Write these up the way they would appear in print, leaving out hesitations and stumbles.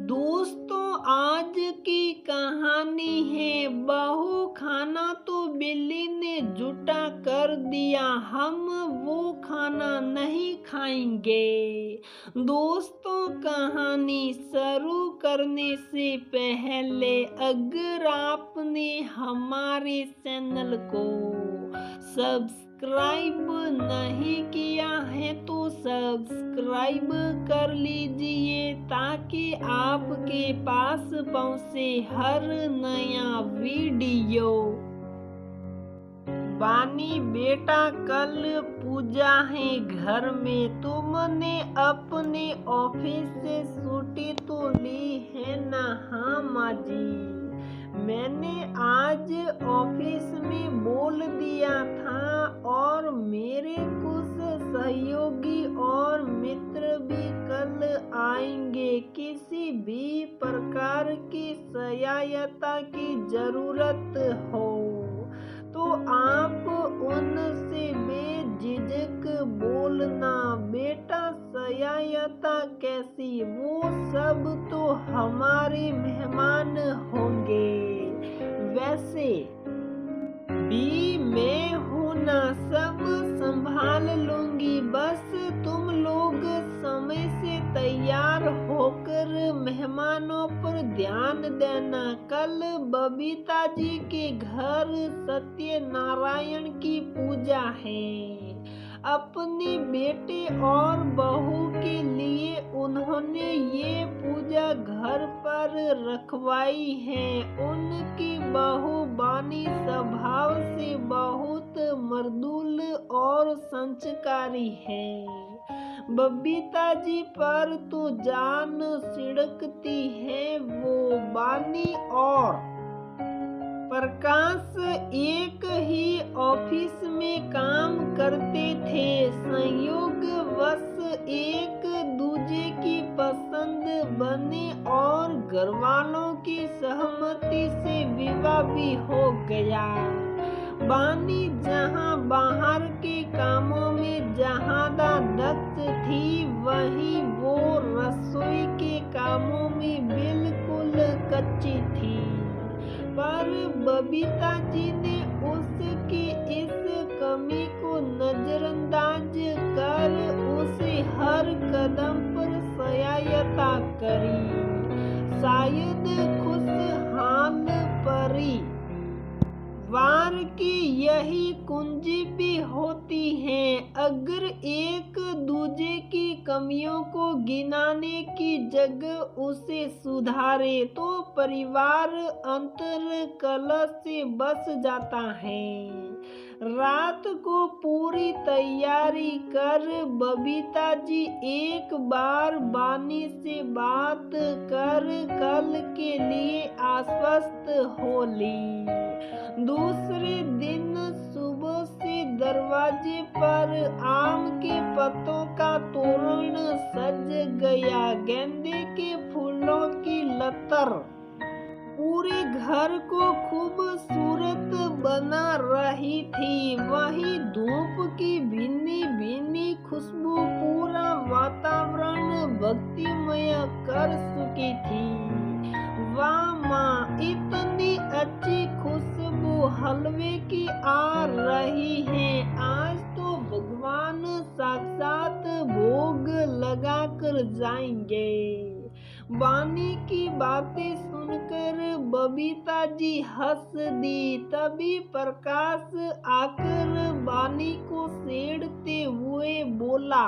दोस्तों, आज की कहानी है बहू खाना तो बिल्ली ने जुटा कर दिया, हम वो खाना नहीं खाएंगे। दोस्तों, कहानी शुरू करने से पहले अगर आपने हमारे चैनल को सब्सक्राइब नहीं किया है तो सब्सक्राइब कर लीजिए ताकि आपके पास पहुंचे हर नया वीडियो। बानी बेटा, कल पूजा है घर में, तुमने अपने ऑफिस से छुट्टी तो ली है ना? हाँ माँ जी, मैंने आज ऑफिस में बोल दिया था और मेरे कुछ सहयोगी और मित्र भी कल आएंगे। किसी भी प्रकार की सहायता की जरूरत हो तो आप उनसे बेझिझक बोलना। बेटा, सहायता कैसी, वो सब तो हमारे मेहमान होंगे। वैसे भी मैं हूं ना, सब संभाल लूंगी। बस तुम लोग समय से तैयार होकर मेहमानों पर ध्यान देना। कल बबीता जी के घर सत्यनारायण की पूजा है। अपने बेटे और बहू के लिए उन्होंने ये पूजा घर पर रखवाई है। उनकी बहू बानी स्वभाव से बहुत मर्दूल और संस्कारी है। बबीता जी पर तो जान छिड़कती है। वो बानी और प्रकाश एक ही ऑफिस में काम करते थे। संयोगवश एक दूजे की पसंद बने और घरवालों की सहमति से विवाह भी हो गया। बानी जहां बाहर के कामों में ज्यादा दक्ष थी, वहीं वो रसोई के कामों में बिल्कुल कच्ची थी। पर बबीता जी ने उसकी इस कमी को नजरअंदाज कर उसे हर कदम पर सहायता करी। शायद खुशहाल परिवार की यही कुंजी भी होती है। अगर एक दूजे की कमियों को गिनाने की जगह उसे सुधारे तो परिवार अंतर कलह से बच जाता है। रात को पूरी तैयारी कर बबीता जी एक बार बानी से बात कर कल के लिए आश्वस्त हो ली। दूसरे दिन सुबह से दरवाजे पर आम के पत्तों का तोरण सज गया। गेंदे के फूलों की लतर पूरे घर को खूबसूरत बना रही थी। वहीं धूप की भीनी भीनी खुशबू पूरा वातावरण भक्तिमय कर चुकी थी। वाह माँ, इतनी अच्छी खुशबू हलवे की आ रही है। आज तो भगवान साक्षात भोग लगा कर जाएंगे। बानी की बातें सुनकर बबीता जी हंस दी। तभी प्रकाश आकर बानी को छेड़ते हुए बोला,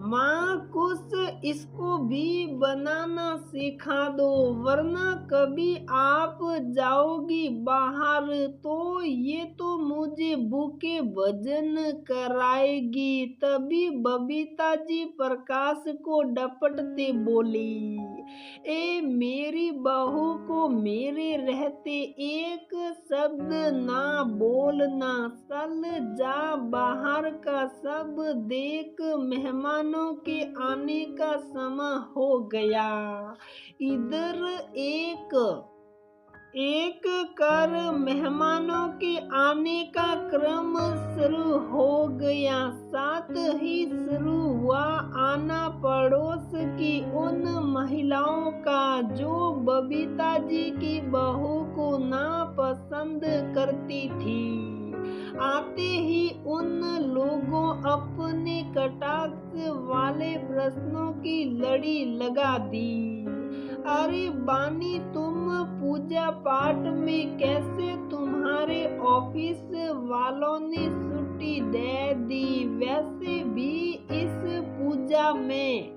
माँ, कुछ इसको भी बनाना सिखा दो, वरना कभी आप जाओगी बाहर तो ये तो मुझे भूखे भजन कराएगी। तभी बबीता जी प्रकाश को डपटते बोली, ए मेरी बहू को मेरे रहते एक शब्द ना बोलना। चल जा बाहर का सब देख, मेहमानों के आने का समय हो गया। इधर एक एक कर मेहमानों के आने का क्रम शुरू हो गया। साथ ही शुरू हुआ आना पड़ोस की उन महिलाओं का जो बबीता जी की बहू को नापसंद करती थी। आते ही उन लोगों अपने कटाक्ष वाले प्रश्नों की लड़ी लगा दी। अरे बानी, तुम पूजा पाठ में कैसे? तुम्हारे ऑफिस वालों ने छुट्टी दे दी। वैसे भी इस पूजा में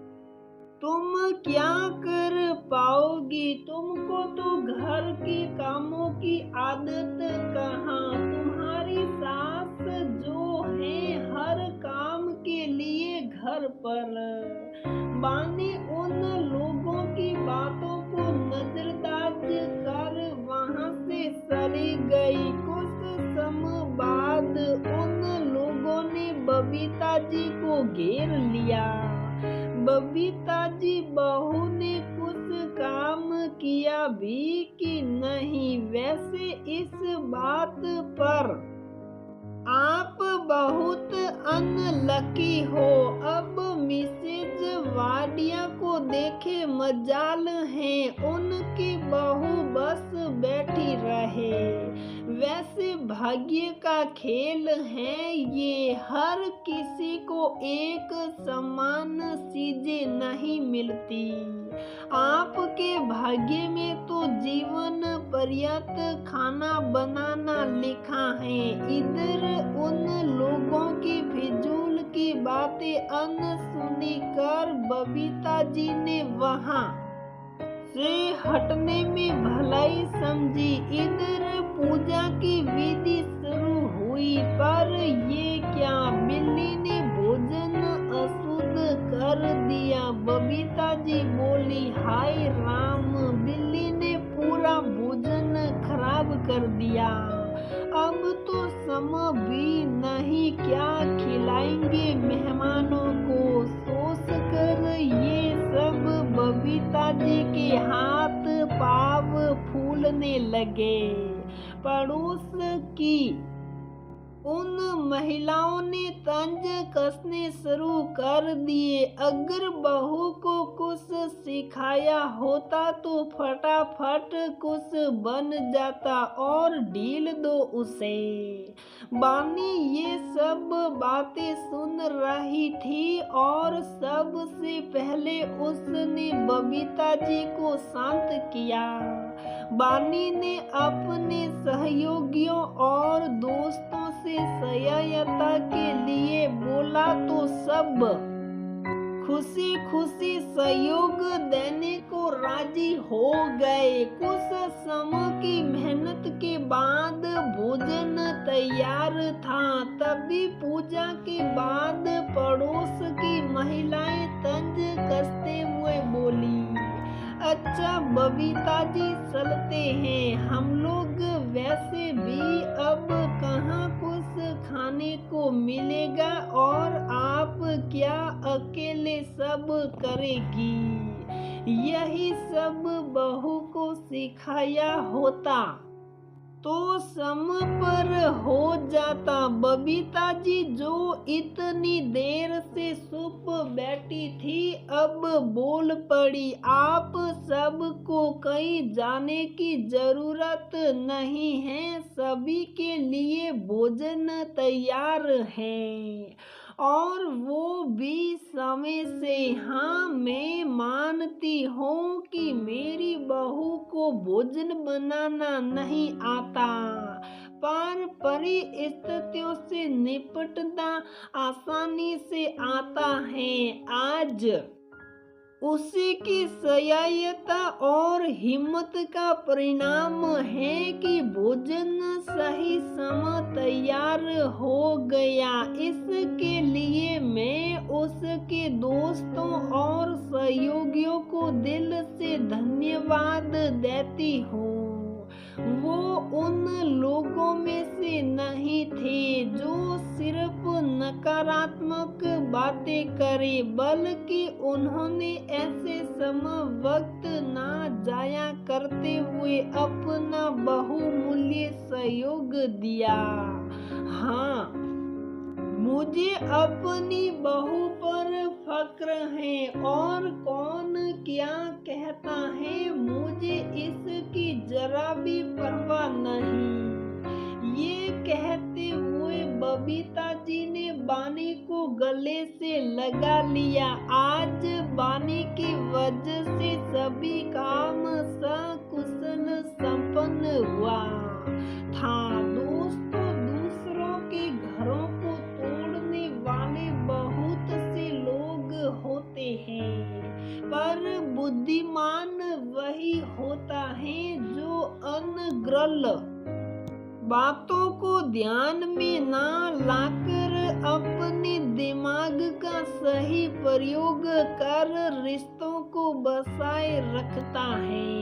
तुम क्या कर पाओगी? तुमको तो घर के कामों की आदत कहाँ? तुम्हारी सास जो है हर काम के लिए घर पर। बानी उन लोगों की बातों को नजरअंदाज कर वहां से चली गई। कुछ समय बाद उन लोगों ने बबीता जी को घेर लिया। बबीता जी बहू ने कुछ काम किया भी कि नहीं? वैसे इस बात पर आप बहुत अनलकी हो। अब मिसेज वाडिया को देखे मजाल है, उनकी बहू बस बैठी रहे। वैसे भाग्य का खेल है ये, हर किसी को एक समान चीजें नहीं मिलती। आपके भाग्य में तो जीवन पर्यंत खाना बनाना लिखा है। इधर उन लोगों की फिजूल की बातें अनसुनी कर बबीता जी ने वहां से हटने में भलाई समझी। इधर पूजा की विधि शुरू हुई, पर ये क्या, बिल्ली ने भोजन अशुद्ध कर दिया। बबीता जी बोली, हाय राम, बिल्ली ने पूरा भोजन खराब कर दिया। अब तो समय भी नहीं, क्या खिलाएंगे मेहमानों को? सोच कर ये सब बबीता जी के हाथ पाँव फूलने लगे। पड़ोस की उन महिलाओं ने तंज कसने शुरू कर दिए। अगर बहू को कुछ सिखाया होता तो फटाफट कुछ बन जाता और ढील दो उसे। बानी ये सब बातें सुन रही थी और सबसे पहले उसने बबीता जी को शांत किया। बानी ने अपने सहयोगियों और दोस्तों से सहायता के लिए बोला तो सब खुशी खुशी सहयोग देने को राजी हो गए। कुछ समय की मेहनत के बाद भोजन तैयार था। तभी पूजा के बाद पड़ोस की महिलाएं तंज कसते हुए बोली, अच्छा बबीता जी चलते हैं हम लोग। वैसे भी अब कहाँ कुछ खाने को मिलेगा और आप क्या अकेले सब करेगी? यही सब बहू को सिखाया होता तो समय पर हो जाता। बबीता जी जो इतनी देर से चुप बैठी थी अब बोल पड़ी, आप सबको कहीं जाने की जरूरत नहीं है, सभी के लिए भोजन तैयार है और वो भी समय से। हाँ, मैं मानती हूँ कि मेरी बहू को भोजन बनाना नहीं आता, पर परिस्थितियों से निपटना आसानी से आता है। आज उसी की सहायता और हिम्मत का परिणाम है कि भोजन सही समय तैयार हो गया। इसके लिए मैं उसके दोस्तों और सहयोगियों को दिल से धन्यवाद देती हूँ। वो उन लोगों में से नहीं थे जो सिर्फ नकारात्मक बातें करे, बल्कि उन्होंने ऐसे समय वक्त ना जाया करते हुए अपना बहुमूल्य सहयोग दिया। हाँ, मुझे अपनी बहू पर फक्र है और कौन क्या कहता है मुझे इसकी जरा भी परवाह नहीं। ये कहते हुए बबीता जी ने बानी को गले से लगा लिया। आज बानी की वजह से सभी काम सकुशल संपन्न हुआ था। दोस्तों, दूसरों के घरों को तोड़ने वाले बहुत से लोग होते हैं, पर बुद्धिमान वही होता है जो अनर्गल बातों को ध्यान में ना लाकर अपने दिमाग का सही प्रयोग कर रिश्तों को बसाए रखता है।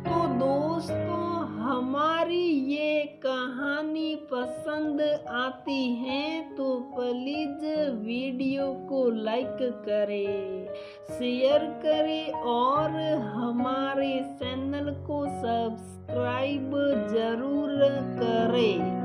तो दोस्तों, हमारी ये कहानी पसंद आती है तो प्लीज वीडियो को लाइक करें, शेयर करें और हमारे चैनल को सब्सक्राइब जरूर करें।